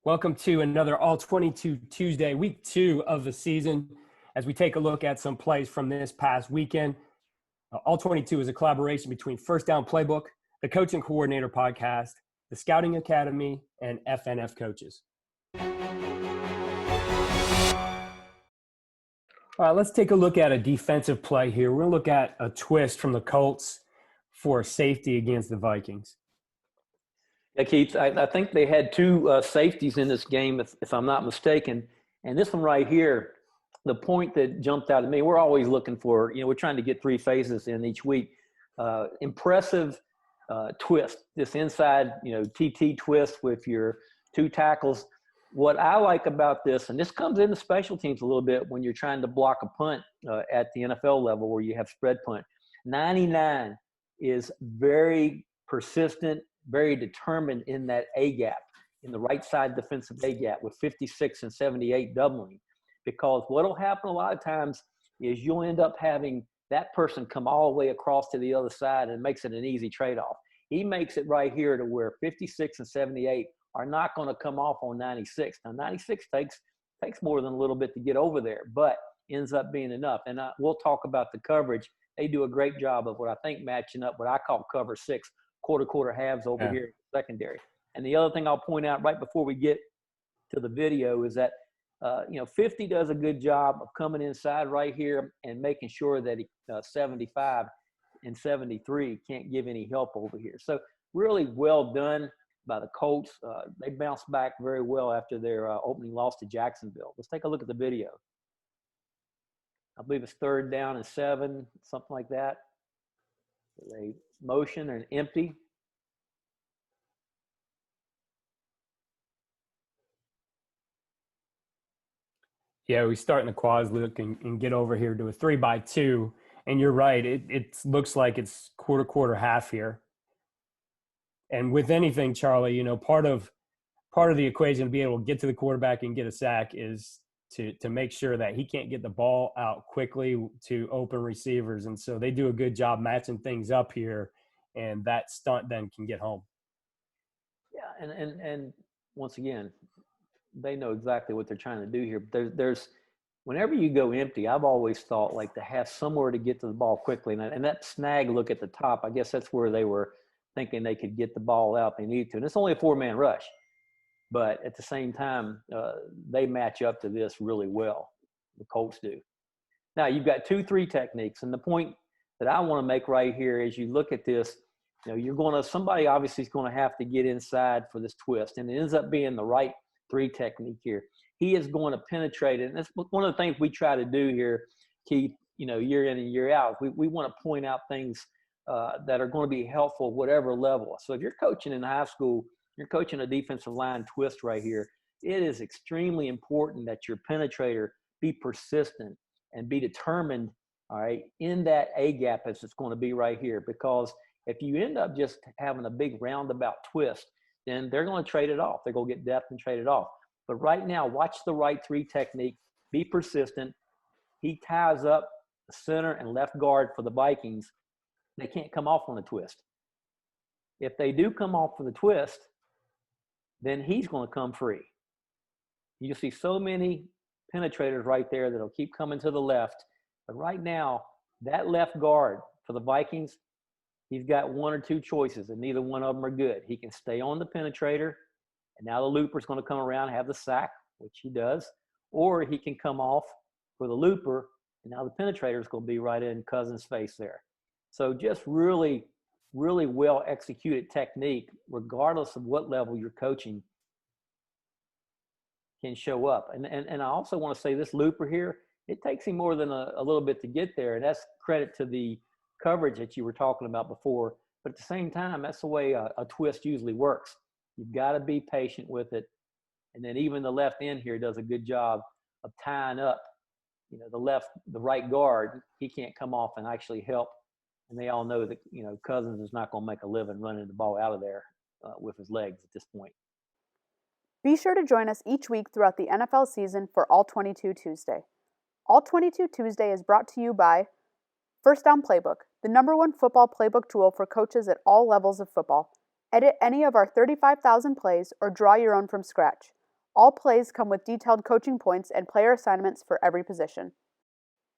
Welcome to another All 22 Tuesday, week 2 of the season, as we take a look at some plays from this past weekend. All 22 is a collaboration between FirstDown PlayBook, the Coaching Coordinator Podcast, the Scouting Academy, and FNF Coaches. All right, let's take a look at a defensive play here. We're going to look at a twist from the Colts for safety against the Vikings. Yeah, Keith, I think they had two safeties in this game, if I'm not mistaken. And this one right here, the point that jumped out at me, we're always looking for, we're trying to get three phases in each week. Impressive twist, this inside, TT twist with your two tackles. What I like about this, and this comes into special teams a little bit when you're trying to block a punt at the NFL level where you have spread punt. 99 is very persistent, very determined in that A gap, in the right side defensive A gap with 56 and 78 doubling. Because what will happen a lot of times is you'll end up having that person come all the way across to the other side and makes it an easy trade-off. He makes it right here to where 56 and 78 are not going to come off on 96. Now, 96 takes more than a little bit to get over there, but ends up being enough. And we'll talk about the coverage. They do a great job of what I think matching up what I call cover 6, quarter halves over here in the secondary. And the other thing I'll point out right before we get to the video is that 50 does a good job of coming inside right here and making sure that 75 and 73 can't give any help over here. So really well done by the Colts. They bounced back very well after their opening loss to Jacksonville. Let's take a look at the video. I believe it's 3rd down and 7, something like that. They motion and empty. Yeah, we start in the quads look and get over here to a 3-by-2. And you're right, it looks like it's quarter half here. And with anything, Charlie, part of the equation to be able to get to the quarterback and get a sack is to make sure that he can't get the ball out quickly to open receivers. And so they do a good job matching things up here, and that stunt then can get home. Yeah, and once again, they know exactly what they're trying to do here. There's whenever you go empty, I've always thought like to have somewhere to get to the ball quickly. And that snag look at the top, I guess that's where they were thinking they could get the ball out if they need to. And it's only a 4-man rush. But at the same time, they match up to this really well. The Colts do. Now, you've got 2-3 techniques. And the point that I want to make right here is you look at this, somebody obviously is going to have to get inside for this twist. And it ends up being the right 3 technique here. He is going to penetrate it. And that's one of the things we try to do here, Keith, year in and year out. We want to point out things that are going to be helpful at whatever level. So if you're coaching in high school, you're coaching a defensive line twist right here, it is extremely important that your penetrator be persistent and be determined, all right, in that A gap as it's going to be right here. Because if you end up just having a big roundabout twist, then they're going to trade it off. They're going to get depth and trade it off. But right now, watch the right 3 technique, be persistent. He ties up the center and left guard for the Vikings. They can't come off on the twist. If they do come off for the twist, then he's going to come free. You see so many penetrators right there that'll keep coming to the left. But right now, that left guard for the Vikings, he's got 1 or 2 choices, and neither one of them are good. He can stay on the penetrator, and now the looper's going to come around and have the sack, which he does, or he can come off for the looper, and now the penetrator is going to be right in Cousins' face there. So just really, really well executed technique, regardless of what level you're coaching, can show up. And I also want to say this looper here, it takes him more than a little bit to get there, and that's credit to the coverage that you were talking about before. But at the same time, that's the way a twist usually works. You've got to be patient with it. And then even the left end here does a good job of tying up, the right guard. He can't come off and actually help. And they all know that, Cousins is not going to make a living running the ball out of there with his legs at this point. Be sure to join us each week throughout the NFL season for All 22 Tuesday. All 22 Tuesday is brought to you by FirstDown PlayBook, the #1 football playbook tool for coaches at all levels of football. Edit any of our 35,000 plays or draw your own from scratch. All plays come with detailed coaching points and player assignments for every position.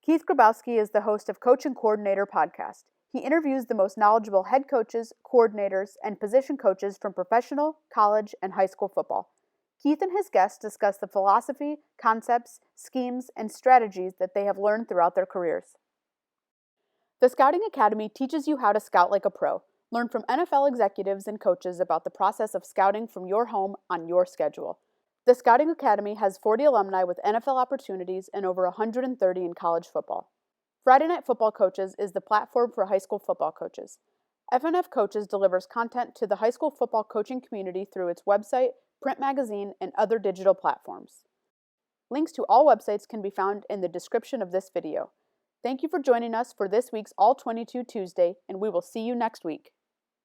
Keith Grabowski is the host of Coach and Coordinator podcast. He interviews the most knowledgeable head coaches, coordinators, and position coaches from professional, college, and high school football. Keith and his guests discuss the philosophy, concepts, schemes, and strategies that they have learned throughout their careers. The Scouting Academy teaches you how to scout like a pro. Learn from NFL executives and coaches about the process of scouting from your home on your schedule. The Scouting Academy has 40 alumni with NFL opportunities and over 130 in college football. Friday Night Football Coaches is the platform for high school football coaches. FNF Coaches delivers content to the high school football coaching community through its website, print magazine, and other digital platforms. Links to all websites can be found in the description of this video. Thank you for joining us for this week's All 22 Tuesday, and we will see you next week.